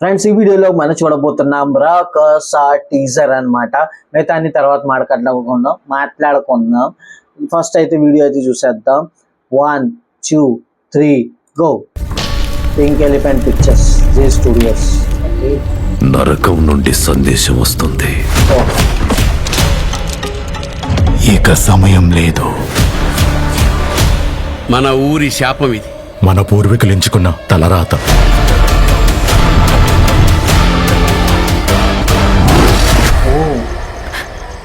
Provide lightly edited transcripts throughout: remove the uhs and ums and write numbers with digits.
Friends, ఈ వీడియోలో మనం చూడబోతున్నాం రాకస టీజర్ అన్నమాట. మిగతా అన్ని తర్వాత మాట్లాడుకుందాం. ఫస్ట్ అయితే వీడియో అయితే చూసేద్దాం. 1 2 3 గో. పింక్ ఎలిఫెంట్ పిక్చర్స్, జే స్టూడియోస్. నరకం నుండి సందేశం వస్తుంది. ఇక సమయం లేదు. మన ఊరి శాపం ఇది. మన పూర్వీకులు ఎంచుకున్న తలరాత.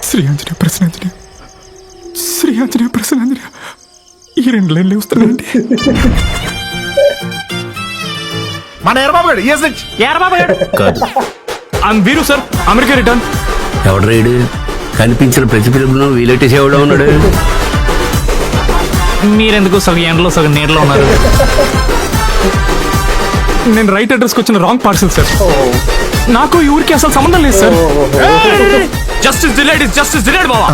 శ్రీ ఆంజనేయ ప్రసన్నాంజనేయ, శ్రీ ఆంజనేయ ప్రసన్నాంజనేయ. ఈ 2 లైన్లు వస్తున్నాయండి. మన ఎర్రబాబు కాదు, ఐమ్ వీరు సార్, అమెరికా రిటర్న్. ఎవడు రైడు? కనిపించిన ప్రతి పిలుపును వీలెట్టేసేవాడు ఉన్నాడు. మీరెందుకు సగం ఎండలో సగం నీడలో ఉన్నారు? నేను రైట్ అడ్రస్కి వచ్చిన రాంగ్ పార్సల్ సార్. నాకు ఈ ఊరికి అసలు సంబంధం లేదు sir. Justice delayed is justice delayed బావా.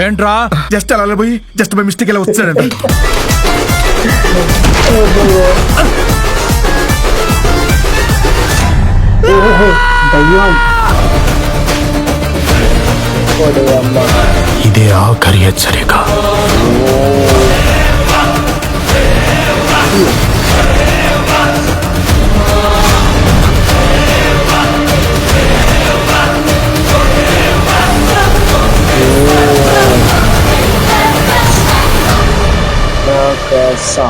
ఏంట్రా జస్ట్ అలా పోయి జస్ట్ బై మిస్టేక్ ఇలా వచ్చాడంట. ఇదే ఆఖరి హెచ్చరిక. Rakasa.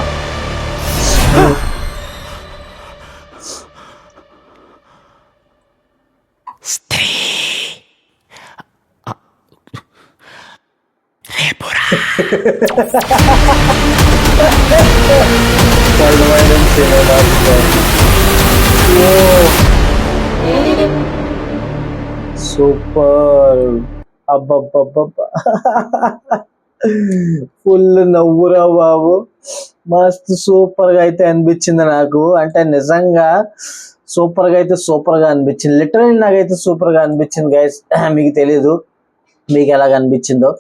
సూపర్. అబ్బబ్బబ్బబ్బా, ఫుల్ నవ్వురా బాబు. మస్తు సూపర్ గా అయితే అనిపించింది నాకు. అంటే నిజంగా సూపర్ గా అయితే సూపర్ గా అనిపించింది. లిటరల్లీ నాకైతే సూపర్ గా అనిపించింది గైస్. మీకు తెలీదు మీకు ఎలాగ అనిపించిందో,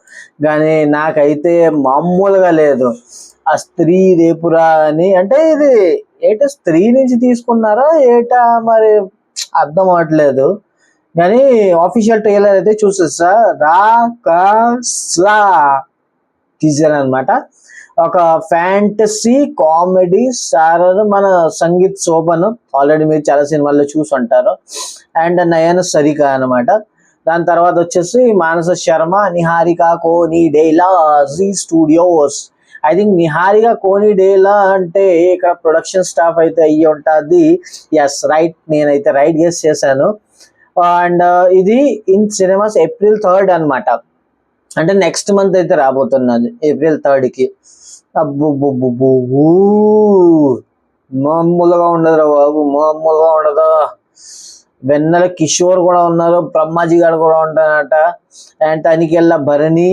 కానీ నాకైతే మామూలుగా లేదు. ఆ స్త్రీ రేపురా అని, అంటే ఇది ఏటా స్త్రీ నుంచి తీసుకున్నారా ఏటా మరి అర్థం అవట్లేదు. కానీ ఆఫీషియల్ ట్రైలర్ అయితే చూసేసా. రాకస టీజర్ అన్నమాట. ఒక ఫ్యాంటసీ కామెడీ స్టారర్ మన సంగీత్ శోభన్, ఆల్రెడీ మీరు చాలా సినిమాల్లో చూసి ఉంటారు. అండ్ నయన సరిక అనమాట. దాని తర్వాత వచ్చేసి Manasa Sharma, Niharika Konidela, Zee studios. I think Niharika Konidela అంటే ఇక్కడ ప్రొడక్షన్ స్టాఫ్ అయితే అయ్యి ఉంటుంది. ఎస్ రైట్, నేనైతే రైట్ గెస్ చేశాను. అండ్ ఇది ఇన్ సినిమాస్ April 3rd అనమాట. అంటే నెక్స్ట్ మంత్ అయితే రాబోతున్నది April 3కి. అబ్బుబ్బుబ్బు, మామూలుగా ఉండదురా బాబు, మామూలుగా ఉండదు. వెన్నెల కిషోర్ కూడా ఉన్నారు, బ్రహ్మాజీ గారు కూడా ఉంటారట. అండ్ తనికెళ్ళ భరణి,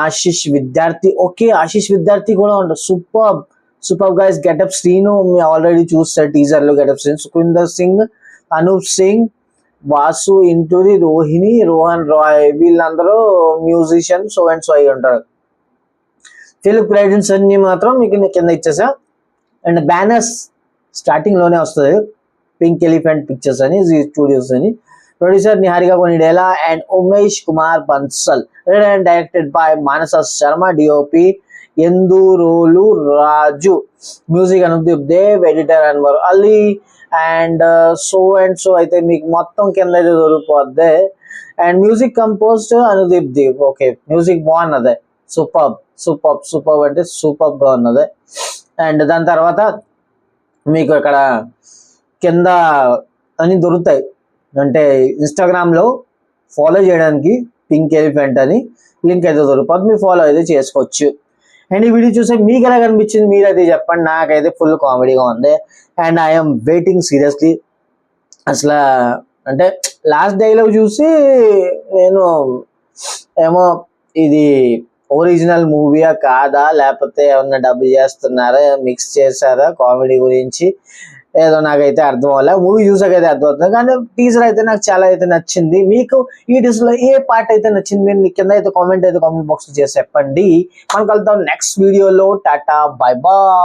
ఆశిష్ విద్యార్థి. ఓకే, ఆశిష్ విద్యార్థి కూడా ఉంటారు. Super super guys. Getup Srinu మీ ఆల్రెడీ చూస్తారు టీజర్ లో. గెటప్ శ్రీను, సుఖవిందర్ సింగ్, అనూప్ సింగ్, వాసు ఇంటూరి, రోహిణి, రోహన్ రాయ్, వీళ్ళందరూ మ్యూజిషియన్ సో అండ్ సో అయి ఉంటారు. ఫిలిప్ రైడన్స్ అన్ని మాత్రం మీకు కింద ఇచ్చేసా. అండ్ బ్యానర్స్ స్టార్టింగ్ లోనే వస్తుంది, పింక్ ఎలిఫెంట్ పిక్చర్స్ అని, జీ స్టూడియోస్ అని. Producer Niharika Konidela and Umesh Kumar Bansal. Written and directed by Manasa Sharma, DOP Endurolu Raju, music Anudeep Dev, editor Anwar Ali. And so అయితే మీకు మొత్తం కింద అయితే దొరికిపోద్ది. And music composed Anudeep Dev. Okay, music బాగున్నది. సూపర్ సూపర్ సూపర్ అంటే సూపర్ గా ఉన్నది. అండ్ దాని తర్వాత మీకు ఇక్కడ కింద అన్ని దొరుకుతాయి. అంటే ఇన్స్టాగ్రామ్ లో ఫాలో చేయడానికి పింక్ ఎలిఫెంట్ అని లింక్ అయితే దొరికిపోతుంది, మీరు ఫాలో అయితే చేసుకోవచ్చు. అండ్ ఈ వీడియో చూసే మీకు ఎలా కనిపించింది మీరైతే చెప్పండి. నాకైతే ఫుల్ కామెడీగా ఉంది. And I'm waiting seriously. అసలు అంటే లాస్ట్ డైలాగ్ చూసి నేను ఏమో ఇది ఒరిజినల్ మూవీయా కాదా, లేకపోతే ఏమన్నా డబ్ చేస్తున్నారా, మిక్స్ చేశారా కామెడీ గురించి, ఏదో నాకైతే అర్థం అవ్వలే. మూవీ చూసాకైతే అర్థం అవుతుంది. కానీ టీజర్ అయితే నాకు చాలా అయితే నచ్చింది. మీకు ఈ టీజర్ లో ఏ పార్ట్ అయితే నచ్చింది మీరు కింద అయితే కామెంట్ బాక్స్ చేసి చెప్పండి. మనం కలుద్దాం నెక్స్ట్ వీడియోలో. టాటా, బై బాయ్.